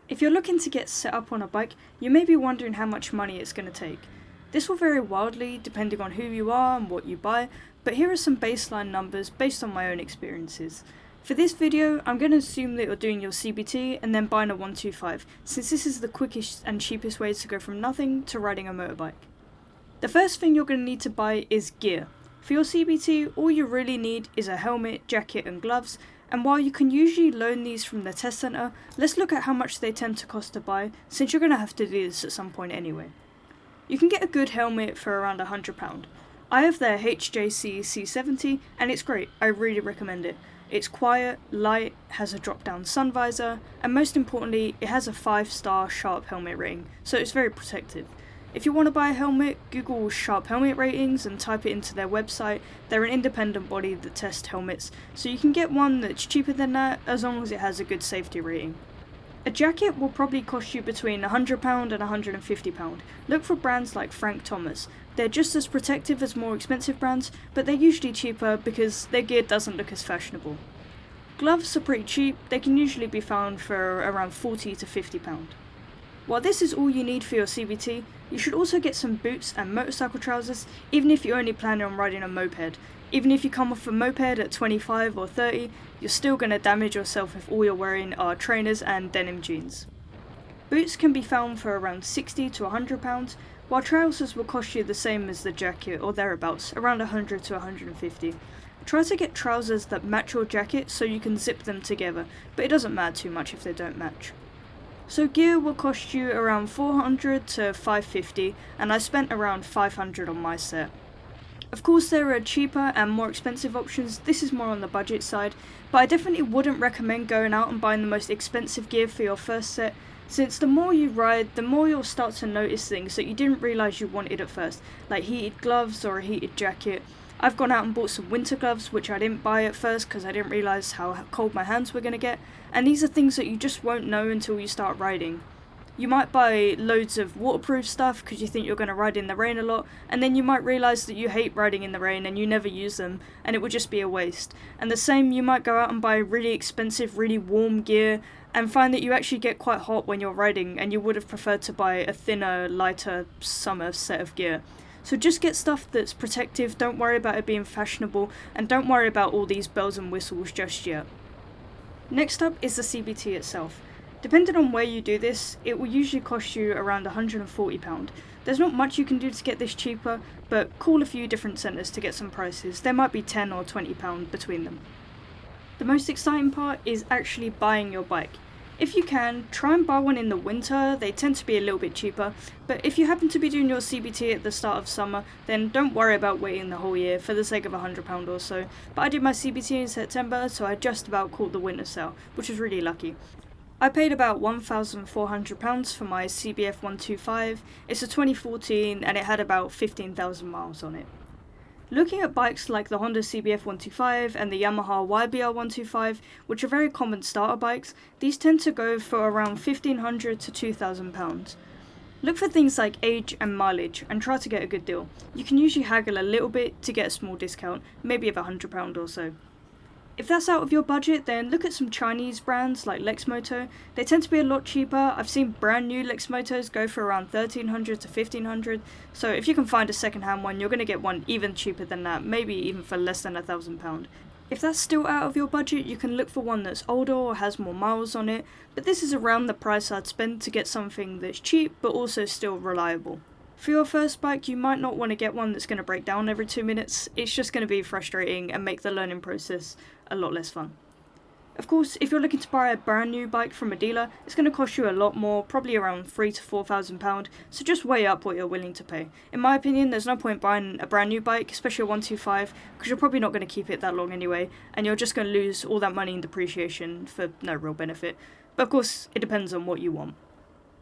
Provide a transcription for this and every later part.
If you're looking to get set up on a bike, you may be wondering how much money it's going to take. This will vary wildly depending on who you are and what you buy, but here are some baseline numbers based on my own experiences. For this video, I'm going to assume that you're doing your CBT and then buying a 125, since this is the quickest and cheapest way to go from nothing to riding a motorbike. The first thing you're going to need to buy is gear. For your CBT, all you really need is a helmet, jacket and gloves, and while you can usually loan these from the test centre, let's look at how much they tend to cost to buy, since you're going to have to do this at some point anyway. You can get a good helmet for around £100. I have their HJC C70 and it's great, I really recommend it. It's quiet, light, has a drop down sun visor, and most importantly it has a 5-star Sharp helmet rating, so it's very protective. If you want to buy a helmet, Google Sharp helmet ratings and type it into their website. They're an independent body that test helmets, so you can get one that's cheaper than that as long as it has a good safety rating. A jacket will probably cost you between £100 and £150. Look for brands like Frank Thomas. They're just as protective as more expensive brands, but they're usually cheaper because their gear doesn't look as fashionable. Gloves are pretty cheap, they can usually be found for around £40 to £50. While this is all you need for your CBT, you should also get some boots and motorcycle trousers, even if you're only planning on riding a moped. Even if you come off a moped at 25 or 30, you're still going to damage yourself if all you're wearing are trainers and denim jeans. Boots can be found for around £60 to £100, while trousers will cost you the same as the jacket or thereabouts, around £100 to £150. Try to get trousers that match your jacket so you can zip them together, but it doesn't matter too much if they don't match. So gear will cost you around £400 to £550, and I spent around £500 on my set. Of course there are cheaper and more expensive options, this is more on the budget side, but I definitely wouldn't recommend going out and buying the most expensive gear for your first set, since the more you ride, the more you'll start to notice things that you didn't realise you wanted at first, like heated gloves or a heated jacket. I've gone out and bought some winter gloves, which I didn't buy at first because I didn't realise how cold my hands were going to get, and these are things that you just won't know until you start riding. You might buy loads of waterproof stuff because you think you're going to ride in the rain a lot, and then you might realise that you hate riding in the rain and you never use them, and it would just be a waste. And the same, you might go out and buy really expensive, really warm gear, and find that you actually get quite hot when you're riding, and you would have preferred to buy a thinner, lighter summer set of gear. So just get stuff that's protective, don't worry about it being fashionable, and don't worry about all these bells and whistles just yet. Next up is the CBT itself. Depending on where you do this, it will usually cost you around £140. There's not much you can do to get this cheaper, but call a few different centres to get some prices. There might be £10 or £20 between them. The most exciting part is actually buying your bike. If you can, try and buy one in the winter, they tend to be a little bit cheaper, but if you happen to be doing your CBT at the start of summer, then don't worry about waiting the whole year for the sake of £100 or so. But I did my CBT in September, so I just about caught the winter sale, which was really lucky. I paid about £1,400 for my CBF 125, it's a 2014 and it had about 15,000 miles on it. Looking at bikes like the Honda CBF 125 and the Yamaha YBR 125, which are very common starter bikes, these tend to go for around £1,500 to £2,000. Look for things like age and mileage and try to get a good deal. You can usually haggle a little bit to get a small discount, maybe of £100 or so. If that's out of your budget, then look at some Chinese brands like Lexmoto. They tend to be a lot cheaper. I've seen brand new Lexmotos go for around £1,300 to £1,500. So if you can find a second-hand one, you're going to get one even cheaper than that, maybe even for less than £1,000. If that's still out of your budget, you can look for one that's older or has more miles on it, but this is around the price I'd spend to get something that's cheap but also still reliable. For your first bike, you might not want to get one that's going to break down every 2 minutes. It's just going to be frustrating and make the learning process a lot less fun. Of course, if you're looking to buy a brand new bike from a dealer, it's going to cost you a lot more, probably around £3,000 to £4,000, so just weigh up what you're willing to pay. In my opinion, there's no point buying a brand new bike, especially a 125, because you're probably not going to keep it that long anyway, and you're just going to lose all that money in depreciation for no real benefit. But of course, it depends on what you want.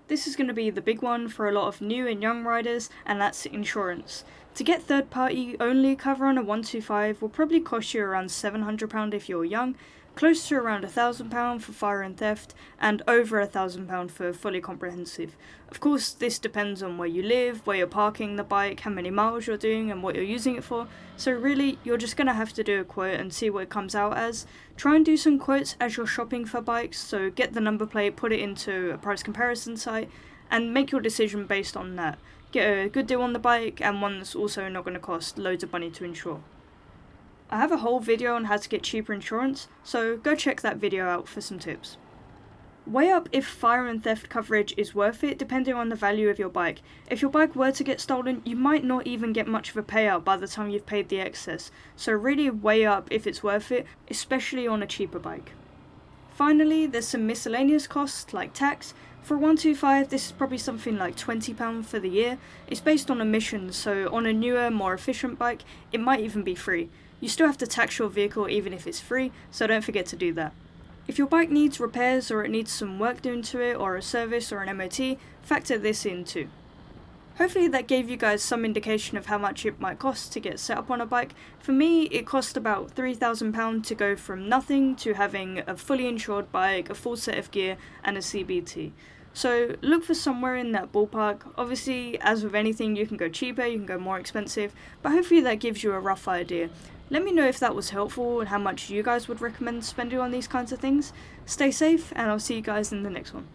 This is going to be the big one for a lot of new and young riders, and that's insurance. To get third party only cover on a 125 will probably cost you around £700 if you're young, close to around £1,000 for fire and theft, and over £1,000 for fully comprehensive. Of course, this depends on where you live, where you're parking the bike, how many miles you're doing, and what you're using it for. So really, you're just going to have to do a quote and see what it comes out as. Try and do some quotes as you're shopping for bikes, so get the number plate, put it into a price comparison site, and make your decision based on that. Get a good deal on the bike, and one that's also not going to cost loads of money to insure. I have a whole video on how to get cheaper insurance, so go check that video out for some tips. Weigh up if fire and theft coverage is worth it depending on the value of your bike. If your bike were to get stolen, you might not even get much of a payout by the time you've paid the excess, so really weigh up if it's worth it, especially on a cheaper bike. Finally, there's some miscellaneous costs like tax. For a 125, this is probably something like £20 for the year. It's based on emissions, so on a newer, more efficient bike, it might even be free. You still have to tax your vehicle even if it's free, so don't forget to do that. If your bike needs repairs or it needs some work done to it, or a service or an MOT, factor this in too. Hopefully that gave you guys some indication of how much it might cost to get set up on a bike. For me, it cost about £3,000 to go from nothing to having a fully insured bike, a full set of gear, and a CBT. So look for somewhere in that ballpark. Obviously, as with anything, you can go cheaper, you can go more expensive, but hopefully that gives you a rough idea. Let me know if that was helpful and how much you guys would recommend spending on these kinds of things. Stay safe, and I'll see you guys in the next one.